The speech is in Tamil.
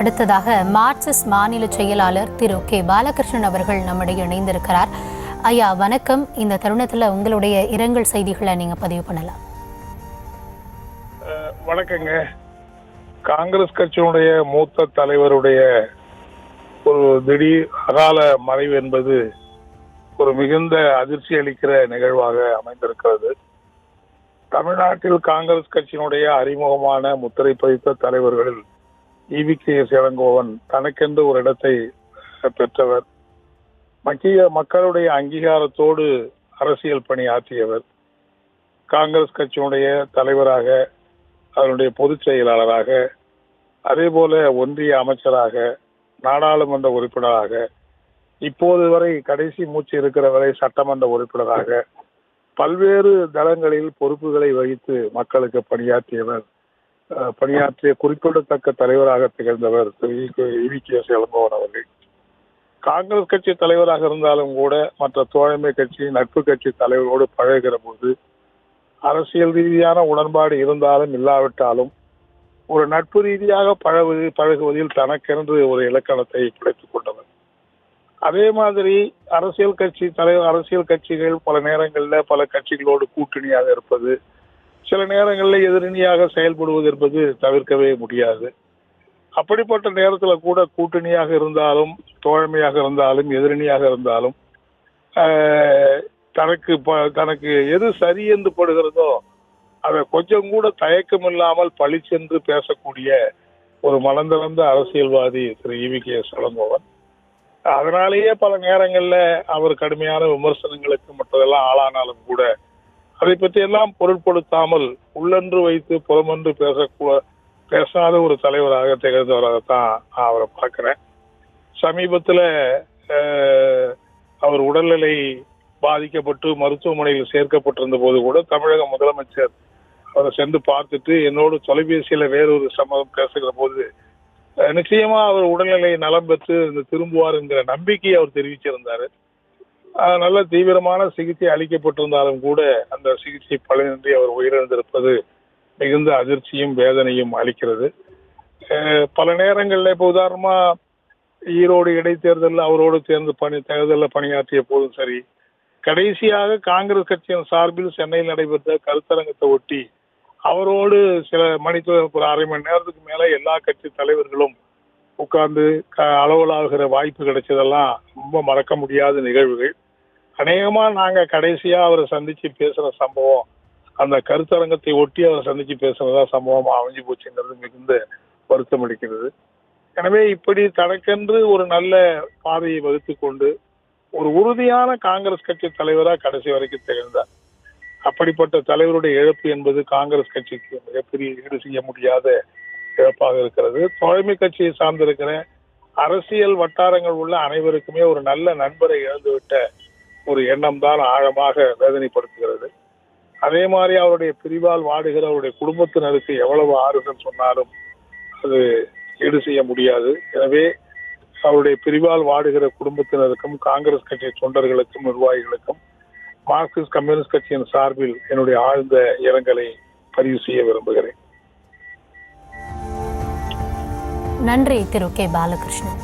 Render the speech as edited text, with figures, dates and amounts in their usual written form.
அடுத்ததாக மார்க்சிஸ்ட் மாநில செயலாளர் திரு கே பாலகிருஷ்ணன் அவர்கள் நம்முடைய இணைந்திருக்கிறார். ஐயா வணக்கம். இந்த தருணத்துல உங்களுடைய இரங்கல் செய்திகளை நீங்க பதிவு பண்ணலாம். வணக்கங்க. காங்கிரஸ் கட்சியினுடைய மூத்த தலைவருடைய ஒரு திடீர் அகால மறைவு என்பது ஒரு மிகுந்த அதிர்ச்சி அளிக்கிற நிகழ்வாக அமைந்திருக்கிறது. தமிழ்நாட்டில் காங்கிரஸ் கட்சியினுடைய அறிமுகமான முத்திரை பதித்த தலைவர்களில் EVKS இளங்கோவன் தனக்கென்று ஒரு இடத்தை பெற்றவர். மக்களுடைய அங்கீகாரத்தோடு அரசியல் பணியாற்றியவர். காங்கிரஸ் கட்சியினுடைய தலைவராக, அதனுடைய பொதுச் செயலாளராக, அதே போல ஒன்றிய அமைச்சராக, நாடாளுமன்ற உறுப்பினராக, இப்போது வரை கடைசி மூச்சு இருக்கிற வரை சட்டமன்ற உறுப்பினராக பல்வேறு தளங்களில் பொறுப்புகளை வகித்து மக்களுக்கு பணியாற்றிய குறிப்பிடத்தக்க தலைவராக திகழ்ந்தவர் திரு EVKS இளங்கோவன் அவர்கள். காங்கிரஸ் கட்சி தலைவராக இருந்தாலும் கூட மற்ற தோழமை கட்சி, நட்பு கட்சி தலைவரோடு பழகுகிற போது அரசியல் ரீதியான உடன்பாடு இருந்தாலும் இல்லாவிட்டாலும் ஒரு நட்பு ரீதியாக பழகுவதில் தனக்கென்று ஒரு இலக்கணத்தை படைத்துக் கொண்டவர். அதே மாதிரி அரசியல் கட்சிகள் பல நேரங்களில் பல கட்சிகளோடு கூட்டணியாக இருப்பது, சில நேரங்களில் எதிரணியாக செயல்படுவது என்பது தவிர்க்கவே முடியாது. அப்படிப்பட்ட நேரத்தில் கூட கூட்டணியாக இருந்தாலும், தோழமையாக இருந்தாலும், எதிரணியாக இருந்தாலும் தனக்கு எது சரி என்று படுகிறதோ அதை கொஞ்சம் கூட தயக்கம் இல்லாமல் பழிச்சென்று பேசக்கூடிய ஒரு மனந்திறந்த அரசியல்வாதி திரு EVKS இளங்கோவன். அதனாலேயே பல நேரங்கள்ல அவர் கடுமையான விமர்சனங்களுக்கு மற்றதெல்லாம் ஆளானாலும் கூட அதை பற்றி எல்லாம் பொருட்படுத்தாமல் உள்ளன்று வைத்து புறமன்று பேசாத ஒரு தலைவராக திகழ்ந்தவராகத்தான் நான் அவரை பார்க்கிறேன். சமீபத்தில் அவர் உடல்நிலை பாதிக்கப்பட்டு மருத்துவமனையில் சேர்க்கப்பட்டிருந்த போது கூட தமிழக முதலமைச்சர் அவரை சென்று பார்த்துட்டு என்னோடு தொலைபேசியில வேறொரு சம்பவம் பேசுகிற போது நிச்சயமா அவர் உடல்நிலை நலம் பெற்று திரும்புவார் என்கிற நம்பிக்கையை அவர் தெரிவிச்சிருந்தாரு. நல்ல தீவிரமான சிகிச்சை அளிக்கப்பட்டிருந்தாலும் கூட அந்த சிகிச்சை பலனின்றி அவர் உயிரிழந்திருப்பது மிகுந்த அதிர்ச்சியும் வேதனையும் அளிக்கிறது. பல நேரங்களில் இப்போ உதாரணமா ஈரோடு இடைத்தேர்தலில் அவரோடு சேர்ந்து தேர்தலில் பணியாற்றிய போதும் சரி, கடைசியாக காங்கிரஸ் கட்சியின் சார்பில் சென்னையில் நடைபெற்ற கருத்தரங்கத்தை ஒட்டி அவரோடு சில ஒரு அரை மணி நேரத்துக்கு மேல எல்லா கட்சி தலைவர்களும் உட்கார்ந்து அளவலாகிற வாய்ப்பு கிடைச்சதெல்லாம் ரொம்ப மறக்க முடியாத நிகழ்வுகள். அநேகமா நாங்க கடைசியா அவரை சந்திச்சு பேசுற சம்பவம் அந்த கருத்தரங்கத்தை ஒட்டி அவரை சந்திச்சு பேசுறதா சம்பவமா அமைஞ்சு போச்சுங்கிறது மிகுந்த வருத்தம் அளிக்கிறது. எனவே இப்படி தனக்கென்று ஒரு நல்ல பாதையை வகுத்து கொண்டு ஒரு உறுதியான காங்கிரஸ் கட்சி தலைவராக கடைசி வரைக்கும் திகழ்ந்தார். அப்படிப்பட்ட தலைவருடைய இழப்பு என்பது காங்கிரஸ் கட்சிக்கு மிகப்பெரிய ஈடு செய்ய முடியாத இழப்பாக இருக்கிறது. தோழமை கட்சியை சார்ந்திருக்கிற அரசியல் வட்டாரங்கள் உள்ள அனைவருக்குமே ஒரு நல்ல நண்பரை இழந்துவிட்ட ஒரு எண்ணம் தான் ஆழமாக வேதனைப்படுத்துகிறது. அதே மாதிரி அவருடைய பிரிவால் வாடுகிற அவருடைய குடும்பத்தினருக்கு எவ்வளவு ஆறுதல் சொன்னாலும் அது ஈடு செய்ய முடியாது. எனவே அவருடைய பிரிவால் வாடுகிற குடும்பத்தினருக்கும், காங்கிரஸ் கட்சி தொண்டர்களுக்கும், நிர்வாகிகளுக்கும் மார்க்சிஸ்ட் கம்யூனிஸ்ட் கட்சியின் சார்பில் என்னுடைய ஆழ்ந்த இரங்கலை பதிவு செய்ய விரும்புகிறேன். நன்றி திரு கே பாலகிருஷ்ணன்.